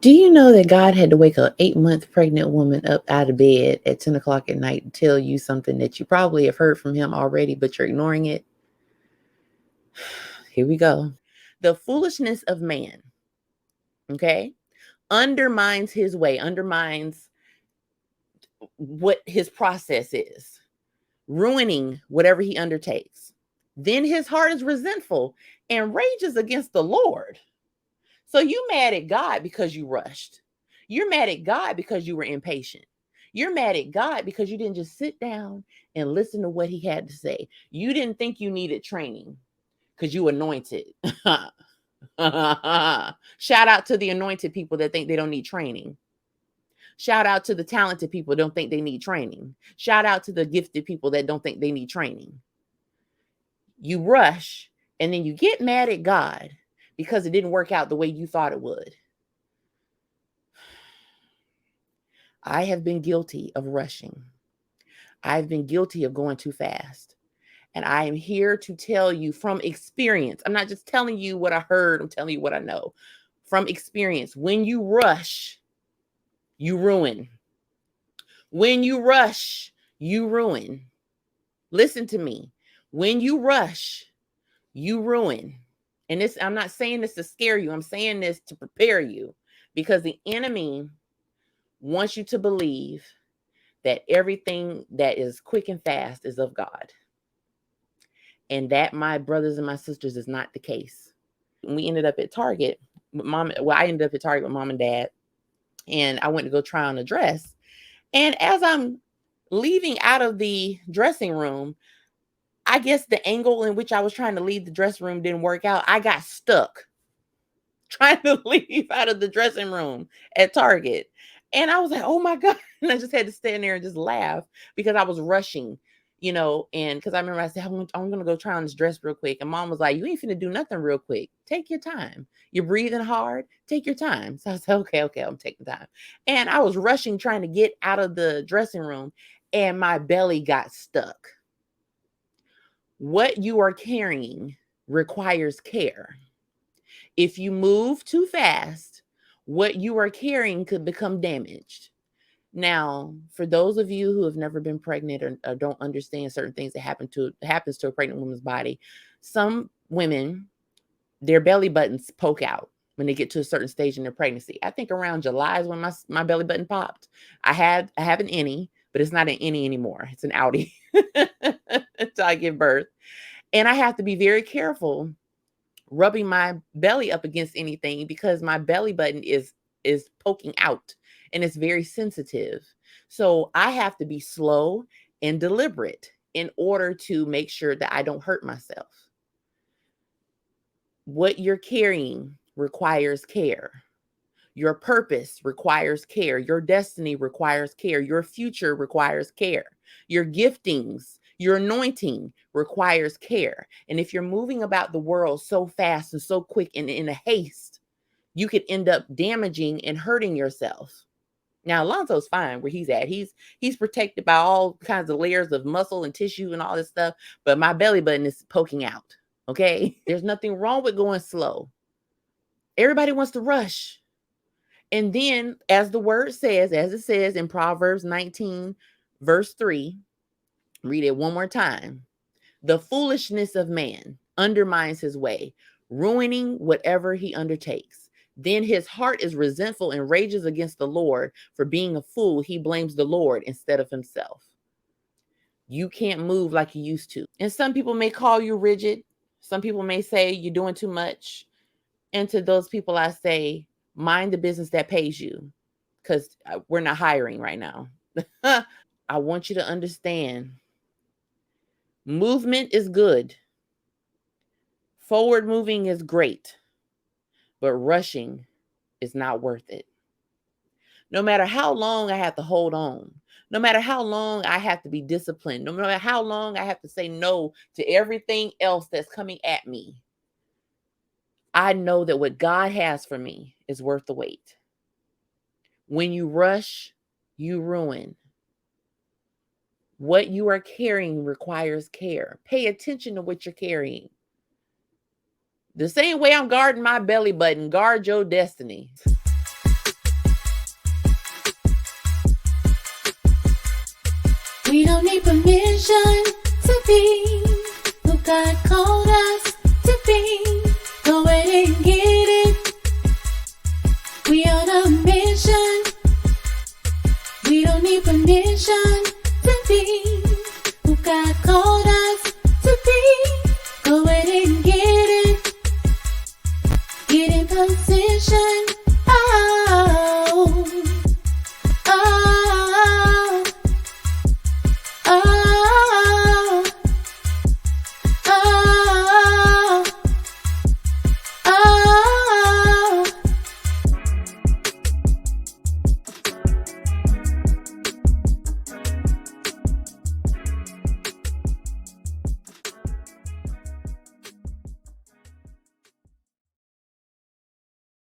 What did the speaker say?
Do you know that God had to wake a 8-month pregnant woman up out of bed at 10 o'clock at night and tell you something that you probably have heard from him already, but you're ignoring it? Here we go. The foolishness of man, okay, undermines his way, undermines what his process is, ruining whatever he undertakes. Then his heart is resentful and rages against the Lord. So you mad at God because you rushed. You're mad at God because you were impatient. You're mad at God because you didn't just sit down and listen to what he had to say. You didn't think you needed training because you anointed. Shout out to the anointed people that think they don't need training. Shout out to the talented people that don't think they need training. Shout out to the gifted people that don't think they need training. You rush and then you get mad at God because it didn't work out the way you thought it would. I have been guilty of rushing. I've been guilty of going too fast. And I am here to tell you from experience. I'm not just telling you what I heard, I'm telling you what I know. From experience, when you rush, you ruin. When you rush, you ruin. Listen to me. When you rush, you ruin. And this, I'm not saying this to scare you. I'm saying this to prepare you because the enemy wants you to believe that everything that is quick and fast is of God. And that, my brothers and my sisters, is not the case. We ended up at Target with I ended up at Target with mom and dad, and I went to go try on a dress. And as I'm leaving out of the dressing room, I guess the angle in which I was trying to leave the dressing room didn't work out. I got stuck trying to leave out of the dressing room at Target. And I was like, oh my God. And I just had to stand there and just laugh because I was rushing, and because I remember I said, I'm going to go try on this dress real quick. And mom was like, you ain't finna do nothing real quick. Take your time. You're breathing hard. Take your time. So I said, okay, I'm taking time. And I was rushing, trying to get out of the dressing room, and my belly got stuck. What you are carrying requires care. If you move too fast, what you are carrying could become damaged. Now, for those of you who have never been pregnant or don't understand certain things that happens to a pregnant woman's body, some women, their belly buttons poke out when they get to a certain stage in their pregnancy. I think around July is when my belly button popped. I have an innie, but it's not an innie anymore. It's an outie until I give birth. And I have to be very careful rubbing my belly up against anything because my belly button is poking out and it's very sensitive. So I have to be slow and deliberate in order to make sure that I don't hurt myself. What you're carrying requires care. Your purpose requires care. Your destiny requires care. Your future requires care. Your giftings, your anointing requires care. And if you're moving about the world so fast and so quick and in a haste, you could end up damaging and hurting yourself. Now, Alonzo's fine where he's at. He's protected by all kinds of layers of muscle and tissue and all this stuff. But my belly button is poking out. Okay? There's nothing wrong with going slow. Everybody wants to rush. And then, as it says in Proverbs 19, verse 3, read it one more time. The foolishness of man undermines his way, ruining whatever he undertakes. Then his heart is resentful and rages against the Lord. For being a fool, he blames the Lord instead of himself. You can't move like you used to. And some people may call you rigid. Some people may say you're doing too much. And to those people, I say, mind the business that pays you, because we're not hiring right now. I want you to understand, movement is good. Forward moving is great, but rushing is not worth it. No matter how long I have to hold on, no matter how long I have to be disciplined, no matter how long I have to say no to everything else that's coming at me, I know that what God has for me is worth the wait. When you rush, you ruin. What you are carrying requires care. Pay attention to what you're carrying. The same way I'm guarding my belly button, guard your destiny. We don't need permission to be who God called us to be.